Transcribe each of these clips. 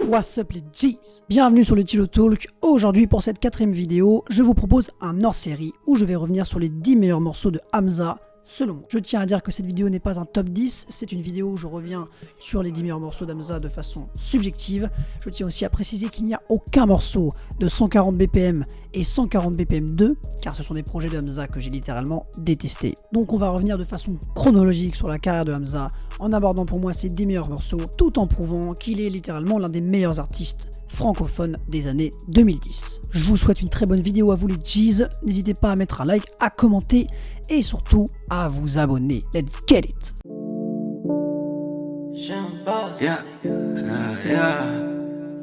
What's up les G's? Bienvenue sur le Tilo Talk. Aujourd'hui pour cette 4ème vidéo, je vous propose un hors-série où je vais revenir sur les 10 meilleurs morceaux de Hamza selon moi. Je tiens à dire que cette vidéo n'est pas un top 10, c'est une vidéo où je reviens sur les 10 meilleurs morceaux d'Hamza de façon subjective. Je tiens aussi à préciser qu'il n'y a aucun morceau de 140 BPM et 140 BPM 2, car ce sont des projets de Hamza que j'ai littéralement détestés. Donc on va revenir de façon chronologique sur la carrière de Hamza, en abordant pour moi ses 10 meilleurs morceaux, tout en prouvant qu'il est littéralement l'un des meilleurs artistes francophones des années 2010. Je vous souhaite une très bonne vidéo à vous les G's, n'hésitez pas à mettre un like, à commenter et surtout à vous abonner. Let's get it!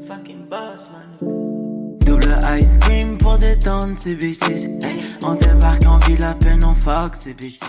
Fucking boss, man. Double ice cream pour détendre ces bitches. Hey, on débarque en ville à peine, on fuck ces bitches.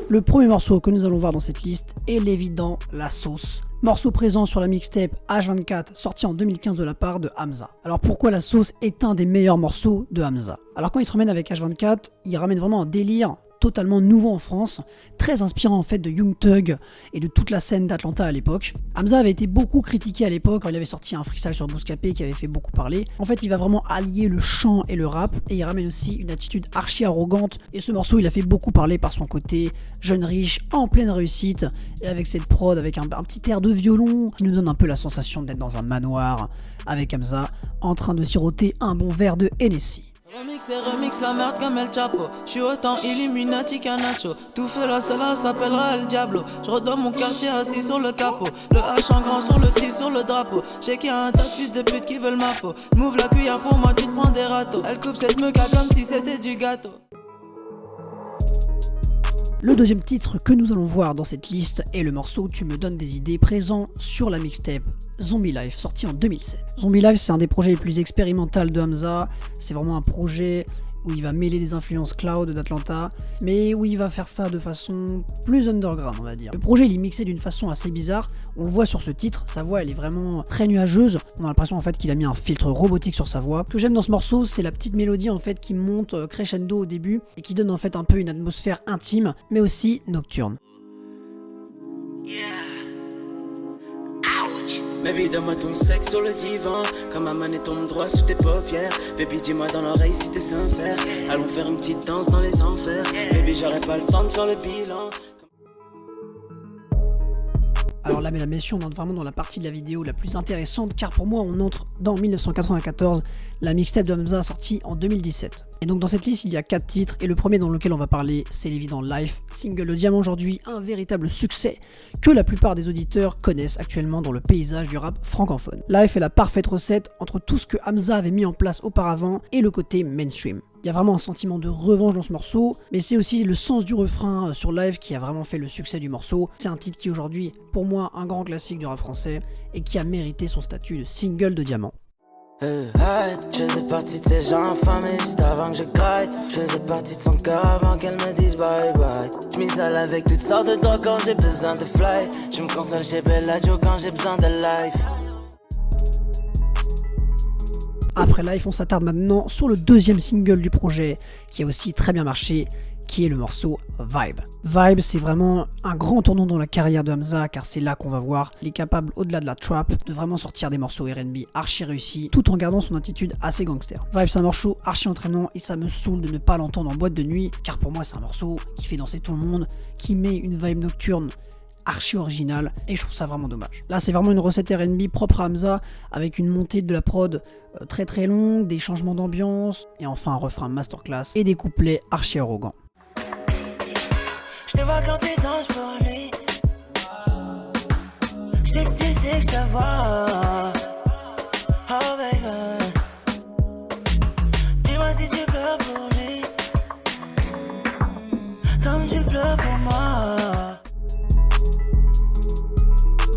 Le premier morceau que nous allons voir dans cette liste est l'évident La Sauce. Morceau présent sur la mixtape H24 sorti en 2015 de la part de Hamza. Alors pourquoi La Sauce est un des meilleurs morceaux de Hamza? Alors quand il se ramène avec H24, il ramène vraiment un délire totalement nouveau en France, très inspirant en fait de Young Thug et de toute la scène d'Atlanta à l'époque. Hamza avait été beaucoup critiqué à l'époque quand il avait sorti un freestyle sur Bouscapé qui avait fait beaucoup parler. En fait, il va vraiment allier le chant et le rap et il ramène aussi une attitude archi arrogante et ce morceau il a fait beaucoup parler par son côté jeune riche en pleine réussite et avec cette prod avec un petit air de violon qui nous donne un peu la sensation d'être dans un manoir avec Hamza en train de siroter un bon verre de Hennessy. Remix la merde comme El Chapo. J'suis autant Illuminati qu'un Nacho. Tout fait là, cela s'appellera El Diablo. J'redonne mon quartier assis sur le capot. Le H en grand sur le T sur le drapeau. J'sais qu'il y a un tas de fils de pute qui veulent ma peau. Move la cuillère pour moi, tu te prends des râteaux. Elle coupe cette meuca comme si c'était du gâteau. Le deuxième titre que nous allons voir dans cette liste est le morceau Tu me donnes des idées présent sur la mixtape Zombie Life sorti en 2007. Zombie Life c'est un des projets les plus expérimentaux de Hamza, c'est vraiment un projet où il va mêler des influences cloud d'Atlanta, mais où il va faire ça de façon plus underground on va dire. Le projet il est mixé d'une façon assez bizarre, on le voit sur ce titre, sa voix elle est vraiment très nuageuse, on a l'impression en fait qu'il a mis un filtre robotique sur sa voix. Ce que j'aime dans ce morceau c'est la petite mélodie en fait qui monte crescendo au début et qui donne en fait un peu une atmosphère intime mais aussi nocturne. Baby, donne-moi ton sexe sur le divan. Comme ma manette tombe droit sous tes paupières. Baby, dis-moi dans l'oreille si t'es sincère. Allons faire une petite danse dans les enfers. Baby, j'aurais pas le temps de faire le bilan. Alors là, mesdames et messieurs, on entre vraiment dans la partie de la vidéo la plus intéressante car pour moi, on entre dans 1994, la mixtape de Hamza sortie en 2017. Et donc dans cette liste, il y a 4 titres et le premier dans lequel on va parler, c'est l'évident Life, single de Diamant aujourd'hui, un véritable succès que la plupart des auditeurs connaissent actuellement dans le paysage du rap francophone. Life est la parfaite recette entre tout ce que Hamza avait mis en place auparavant et le côté mainstream. Il y a vraiment un sentiment de revanche dans ce morceau, mais c'est aussi le sens du refrain sur Live qui a vraiment fait le succès du morceau. C'est un titre qui est aujourd'hui, pour moi, un grand classique du rap français et qui a mérité son statut de single de diamant. Je faisais partie de ces gens infamés juste avant que je graille. Je faisais partie de son cœur avant qu'elle me dise bye bye. Je m'isole avec toutes sortes de drogues quand j'ai besoin de fly. Je me console chez Bellagio quand j'ai besoin de life. Après Life, on s'attarde maintenant sur le deuxième single du projet, qui a aussi très bien marché, qui est le morceau Vibe. Vibe, c'est vraiment un grand tournant dans la carrière de Hamza, car c'est là qu'on va voir qu'il est capable, au-delà de la trap, de vraiment sortir des morceaux R&B archi réussis, tout en gardant son attitude assez gangster. Vibe, c'est un morceau archi entraînant, et ça me saoule de ne pas l'entendre en boîte de nuit, car pour moi c'est un morceau qui fait danser tout le monde, qui met une vibe nocturne archi original et je trouve ça vraiment dommage. Là c'est vraiment une recette R&B propre à Hamza avec une montée de la prod très très longue, des changements d'ambiance et enfin un refrain masterclass et des couplets archi arrogants. Je te vois quand tu danses pour lui. Je sais que tu sais que je te vois. Oh baby. Dis-moi si tu pleures pour lui comme tu pleures pour moi.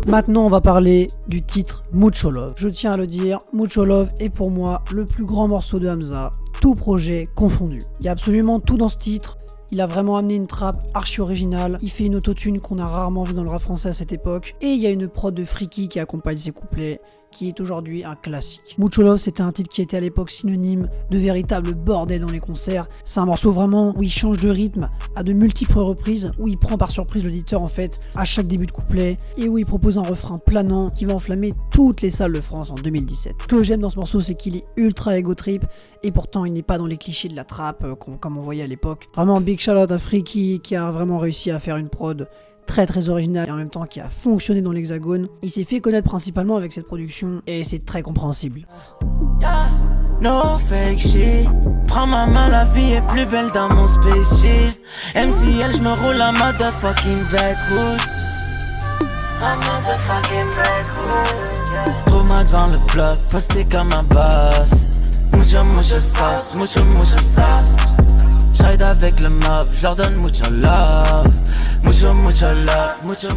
Maintenant on va parler du titre Mucho Love. Je tiens à le dire, Mucho Love est pour moi le plus grand morceau de Hamza, tout projet confondu. Il y a absolument tout dans ce titre, il a vraiment amené une trappe archi originale, il fait une autotune qu'on a rarement vu dans le rap français à cette époque, et il y a une prod de Freaky qui accompagne ses couplets, qui est aujourd'hui un classique. Mucho Love, c'était un titre qui était à l'époque synonyme de véritable bordel dans les concerts. C'est un morceau vraiment où il change de rythme à de multiples reprises, où il prend par surprise l'auditeur en fait à chaque début de couplet et où il propose un refrain planant qui va enflammer toutes les salles de France en 2017. Ce que j'aime dans ce morceau, c'est qu'il est ultra ego trip et pourtant il n'est pas dans les clichés de la trappe comme on voyait à l'époque. Vraiment big shout out à Freaky qui a vraiment réussi à faire une prod très original et en même temps qui a fonctionné dans l'Hexagone. Il s'est fait connaître principalement avec cette production et c'est très compréhensible. No fake shit. Prends ma main, la vie est plus belle dans mon spaceship. MTL, je me roule en motherfucking backwoods. Trouve-moi devant le bloc, posté comme un boss. Mucho sauce, mucho sauce. J'ride avec le mob, j'leur donne mucho love. Mucho love, mucho.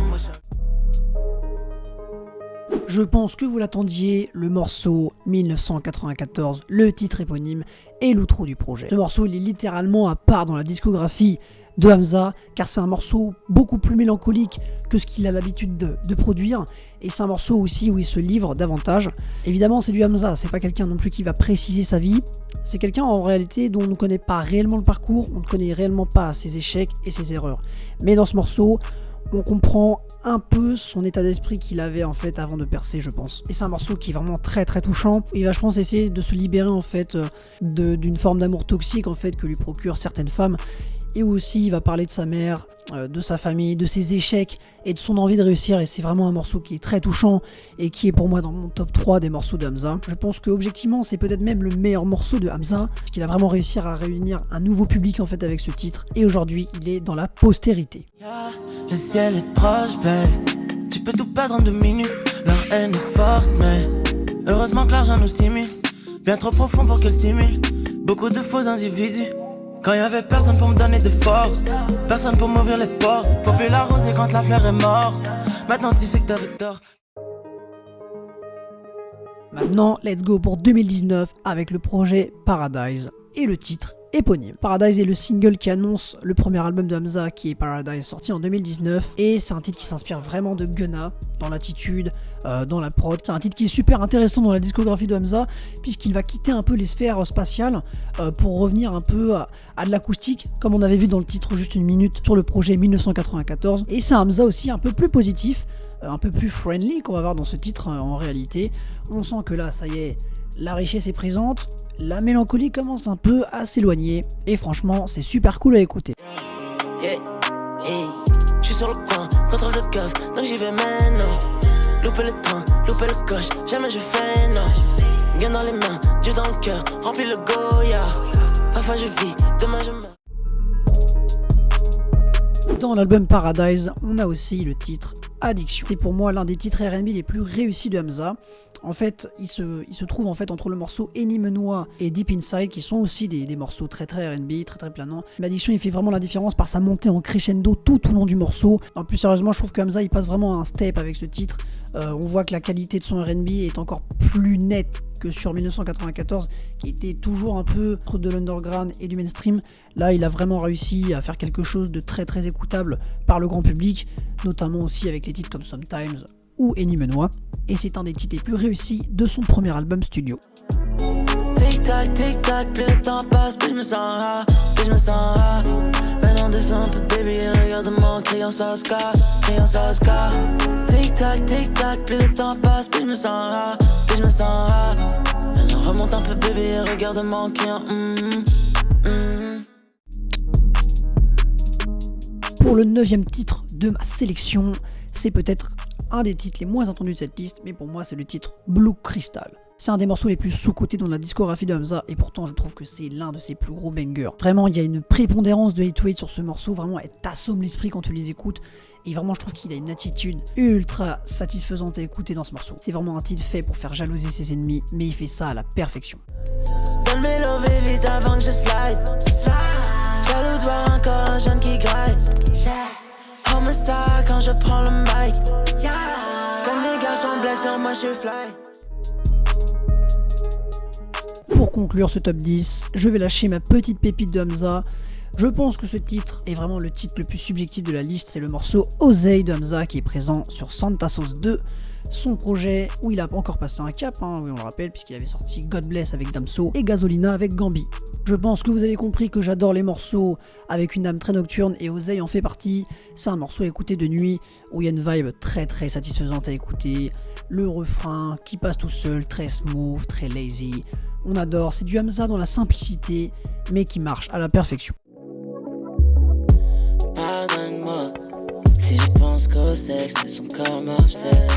Je pense que vous l'attendiez, le morceau 1994, le titre éponyme et l'outro du projet. Ce morceau, il est littéralement à part dans la discographie de Hamza, car c'est un morceau beaucoup plus mélancolique que ce qu'il a l'habitude de produire, et c'est un morceau aussi où il se livre davantage. Évidemment, c'est du Hamza, c'est pas quelqu'un non plus qui va préciser sa vie, c'est quelqu'un en réalité dont on ne connaît pas réellement le parcours, on ne connaît réellement pas ses échecs et ses erreurs. Mais dans ce morceau, on comprend un peu son état d'esprit qu'il avait en fait avant de percer, je pense. Et c'est un morceau qui est vraiment très touchant. Il va, je pense, essayer de se libérer en fait d'une forme d'amour toxique en fait que lui procurent certaines femmes. Et aussi il va parler de sa mère, de sa famille, de ses échecs et de son envie de réussir, et c'est vraiment un morceau qui est très touchant et qui est pour moi dans mon top 3 des morceaux de Hamza. Je pense que objectivement c'est peut-être même le meilleur morceau de Hamza, parce qu'il a vraiment réussi à réunir un nouveau public en fait avec ce titre, et aujourd'hui il est dans la postérité. Le ciel est proche, babe. Tu peux tout perdre en 2 minutes. Leur haine est forte, mais heureusement que l'argent nous stimule. Bien trop profond pour qu'elle stimule. Beaucoup de faux individus. Quand y'avait personne pour me donner de force, personne pour m'ouvrir les portes. Faut plus l'arroser quand la fleur est morte. Maintenant tu sais que t'avais tort. Maintenant, let's go pour 2019 avec le projet Paradise et le titre éponyme. Paradise est le single qui annonce le premier album de Hamza, qui est Paradise, sorti en 2019, et c'est un titre qui s'inspire vraiment de Gunna dans l'attitude, dans la prod. C'est un titre qui est super intéressant dans la discographie de Hamza, puisqu'il va quitter un peu les sphères spatiales pour revenir un peu à de l'acoustique, comme on avait vu dans le titre Juste une minute sur le projet 1994. Et c'est un Hamza aussi un peu plus positif, un peu plus friendly qu'on va voir dans ce titre en réalité. On sent que là, ça y est, la richesse est présente, la mélancolie commence un peu à s'éloigner, et franchement c'est super cool à écouter. J'suis sur le coin, contrôle de keuf, donc j'y vais maintenant. Louper le train, louper le coche, jamais je fais non. Gain dans les mains, Dieu dans le cœur, remplis le Goya. Parfois je vis, demain je meurs. Dans l'album Paradise, on a aussi le titre Addiction. C'est pour moi l'un des titres R&B les plus réussis de Hamza. En fait, il se trouve en fait entre le morceau Enimenois et Deep Inside, qui sont aussi des morceaux très R&B, très planants. Mais Addiction, il fait vraiment la différence par sa montée en crescendo tout au long du morceau. En plus sérieusement, je trouve que Hamza il passe vraiment un step avec ce titre. On voit que la qualité de son R&B est encore plus nette que sur 1994, qui était toujours un peu de l'underground et du mainstream. Là, il a vraiment réussi à faire quelque chose de très écoutable par le grand public, notamment aussi avec les titres comme Sometimes ou Enimenois, et c'est un des titres les plus réussis de son premier album studio. Tic tac, plus le temps passe, plus je me sens rare, plus je me sens rare. Maintenant descends un peu baby et regarde-moi en criant ça Oscar. Tic tac, plus le temps passe, plus je me sens rare, plus je me sens rare. Maintenant remonte un peu baby et regarde-moi en criant Pour le 9e titre de ma sélection, c'est peut-être un des titres les moins entendus de cette liste, mais pour moi c'est le titre Blue Crystal. C'est un des morceaux les plus sous-cotés dans la discographie de Hamza, et pourtant je trouve que c'est l'un de ses plus gros bangers. Vraiment, il y a une prépondérance de 808 sur ce morceau, vraiment elle t'assomme l'esprit quand tu les écoutes, et vraiment je trouve qu'il a une attitude ultra satisfaisante à écouter dans ce morceau. C'est vraiment un titre fait pour faire jalouser ses ennemis, mais il fait ça à la perfection. Donne-moi l'envie vite avant que je slide. Jaloux de voir encore un jeune qui graille. Homicide quand je prends le mic. Comme les garçons black sur moi je suis fly. Pour conclure ce top 10, je vais lâcher ma petite pépite de Hamza. Je pense que ce titre est vraiment le titre le plus subjectif de la liste, c'est le morceau Oseille de Hamza qui est présent sur Santa Sauce 2. son projet où il a encore passé un cap, oui, on le rappelle, puisqu'il avait sorti God Bless avec Damso et Gasolina avec Gambi. Je pense que vous avez compris que j'adore les morceaux avec une âme très nocturne et Oseille en fait partie. C'est un morceau à écouter de nuit où il y a une vibe très très satisfaisante à écouter. Le refrain qui passe tout seul, très smooth, très lazy. On adore, c'est du Hamza dans la simplicité mais qui marche à la perfection. Pardonne-moi si je pense qu'au sexe, mais son corps m'obsède.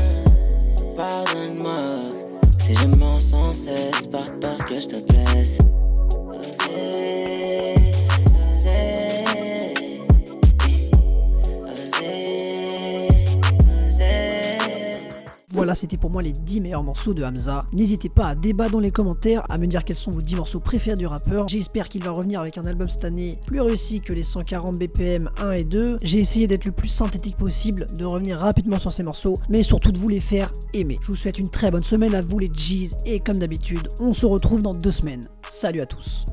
Pardonne-moi si je mens sans cesse par peur que je te blesse. Voilà, c'était pour moi les 10 meilleurs morceaux de Hamza. N'hésitez pas à débattre dans les commentaires, à me dire quels sont vos 10 morceaux préférés du rappeur. J'espère qu'il va revenir avec un album cette année plus réussi que les 140 BPM 1 et 2. J'ai essayé d'être le plus synthétique possible, de revenir rapidement sur ces morceaux, mais surtout de vous les faire aimer. Je vous souhaite une très bonne semaine à vous les G's, et comme d'habitude, on se retrouve dans 2 semaines. Salut à tous.